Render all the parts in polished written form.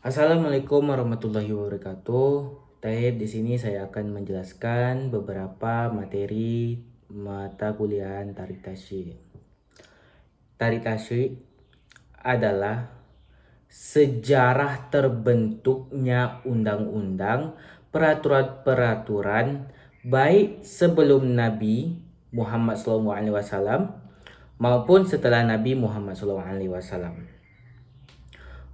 Assalamualaikum warahmatullahi wabarakatuh. Taib, di sini saya akan menjelaskan beberapa materi mata kuliah Tarik Tasyrik. Tarik Tasyrik adalah sejarah terbentuknya undang-undang, peraturan-peraturan baik sebelum Nabi Muhammad SAW maupun setelah Nabi Muhammad SAW.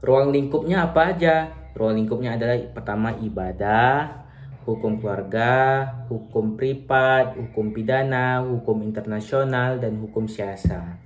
Ruang lingkupnya apa aja? Ruang lingkupnya adalah pertama ibadah, hukum keluarga, hukum privat, hukum pidana, hukum internasional, dan hukum siasa.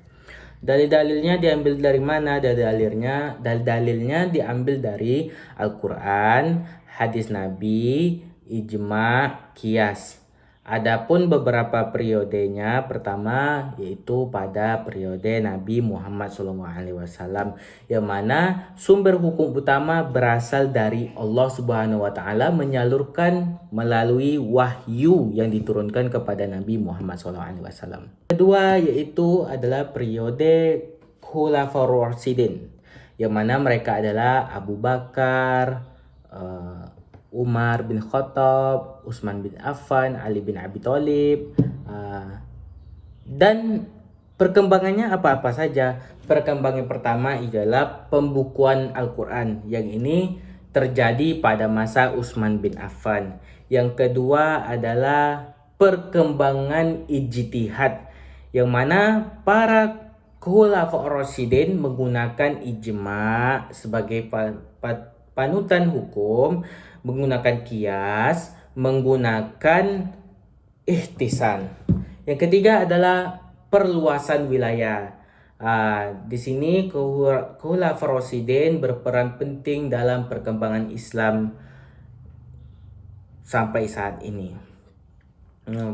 Dalil-dalilnya diambil dari mana? Dalil-dalilnya diambil dari Al-Quran, hadis Nabi, ijma, qiyas. Adapun beberapa periodenya, pertama yaitu pada periode Nabi Muhammad SAW, yang mana sumber hukum utama berasal dari Allah Subhanahu Wa Taala menyalurkan melalui wahyu yang diturunkan kepada Nabi Muhammad SAW. Kedua yaitu adalah periode Khulafaur Rasyidin, yang mana mereka adalah Abu Bakar, Umar bin Khattab, Utsman bin Affan, Ali bin Abi Thalib, dan perkembangannya apa-apa saja. Perkembangan pertama ialah pembukuan Al-Quran, yang ini terjadi pada masa Utsman bin Affan. Yang kedua adalah perkembangan ijtihad, yang mana para Khulafaur Rasyidin menggunakan ijma sebagai panutan hukum, menggunakan kias, menggunakan ihtisan. Yang ketiga adalah perluasan wilayah. Di sini Khulafaur Rasyidin berperan penting dalam perkembangan Islam sampai saat ini.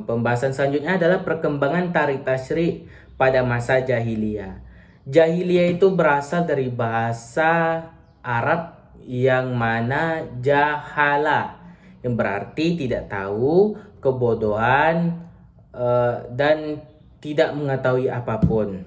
Pembahasan selanjutnya adalah perkembangan tarik tasyrik pada masa jahiliyah. Jahiliyah itu berasal dari bahasa Arab yang mana jahala, yang berarti tidak tahu, kebodohan, dan tidak mengetahui apapun.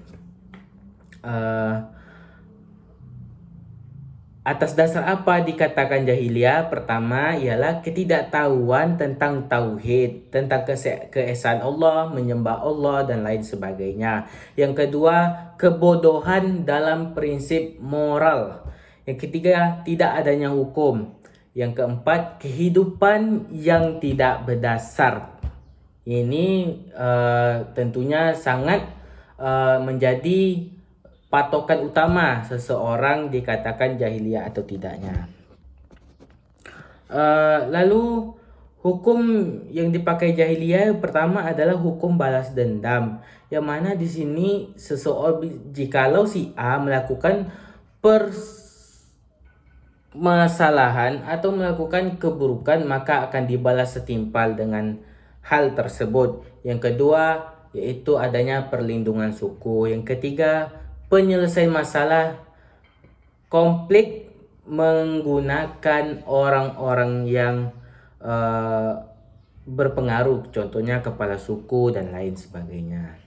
Atas dasar apa dikatakan jahiliyah? Pertama ialah ketidaktahuan tentang tauhid, tentang keesaan Allah, menyembah Allah, dan lain sebagainya. Yang kedua, kebodohan dalam prinsip moral. Yang ketiga, tidak adanya hukum. Yang keempat, kehidupan yang tidak berdasar. Ini tentunya sangat menjadi patokan utama seseorang dikatakan jahiliyah atau tidaknya. Lalu hukum yang dipakai jahiliyah pertama adalah hukum balas dendam, yang mana di sini seseorang jikalau si A melakukan permasalahan atau melakukan keburukan, maka akan dibalas setimpal dengan hal tersebut. Yang kedua yaitu adanya perlindungan suku. Yang ketiga, penyelesaian masalah konflik menggunakan orang-orang yang berpengaruh, contohnya kepala suku dan lain sebagainya.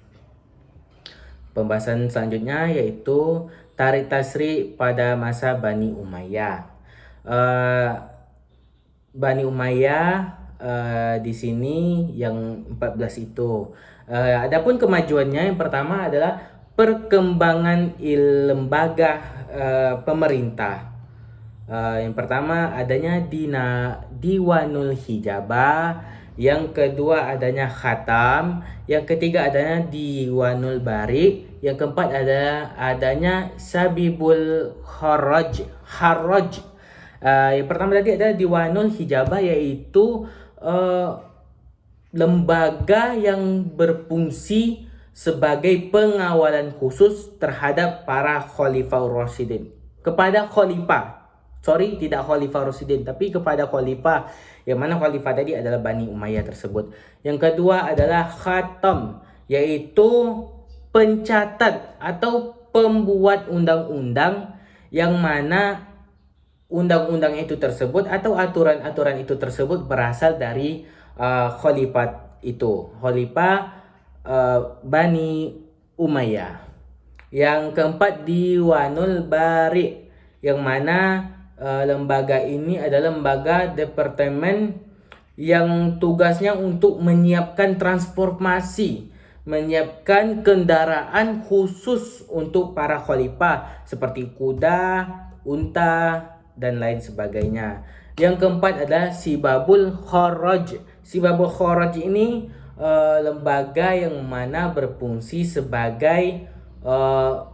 Pembahasan selanjutnya yaitu tarik tasyrik pada masa Bani Umayyah. Bani Umayyah di sini yang 14 itu. Adapun kemajuannya, yang pertama adalah perkembangan lembaga pemerintah. Yang pertama adanya Diwanul Hijabah, yang kedua adanya Khatam, yang ketiga adanya Diwanul Bari, yang keempat adanya Sabibul Haraj. Yang pertama tadi adalah Diwanul Hijabah, yaitu lembaga yang berfungsi sebagai pengawalan khusus terhadap para Khulafaur Rasyidin. Kepada khalifah, tidak Khulafaur Rasyidin, tapi kepada khalifah, yang mana khalifah tadi adalah Bani Umayyah tersebut. Yang kedua adalah Khatam, yaitu pencatat atau pembuat undang-undang, yang mana undang-undang itu tersebut atau aturan-aturan itu tersebut berasal dari khalifah itu, khalifah Bani Umayyah. Yang keempat Diwanul Bari, yang mana lembaga ini adalah lembaga departemen yang tugasnya untuk menyiapkan transformasi, menyiapkan kendaraan khusus untuk para khalifah seperti kuda, unta, dan lain sebagainya. Yang keempat adalah Sibabul Kharaj. Sibabul Kharaj ini lembaga yang mana berfungsi sebagai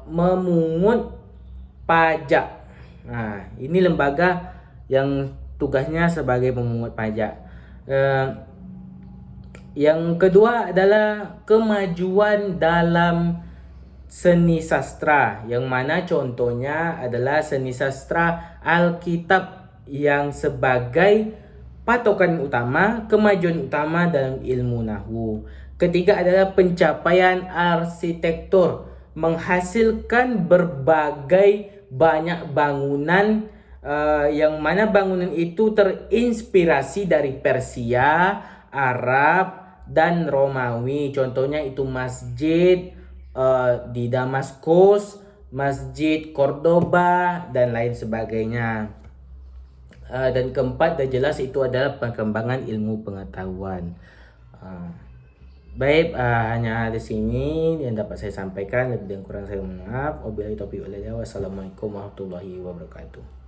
memungut pajak. Nah, ini lembaga yang tugasnya sebagai pemungut pajak. Yang kedua adalah kemajuan dalam seni sastra, yang mana contohnya adalah seni sastra Alkitab yang sebagai patokan utama, kemajuan utama dalam ilmu nahwu. Ketiga adalah pencapaian arsitektur, menghasilkan berbagai banyak bangunan yang mana bangunan itu terinspirasi dari Persia, Arab, dan Romawi. Contohnya itu masjid di Damaskus, masjid Cordoba, dan lain sebagainya. Dan keempat dan jelas itu adalah perkembangan ilmu pengetahuan. Baik, hanya di sini yang dapat saya sampaikan. Lebih dan kurang saya mohon maaf. Wabillahi taufiq wal hidayah. Wassalamualaikum warahmatullahi wabarakatuh.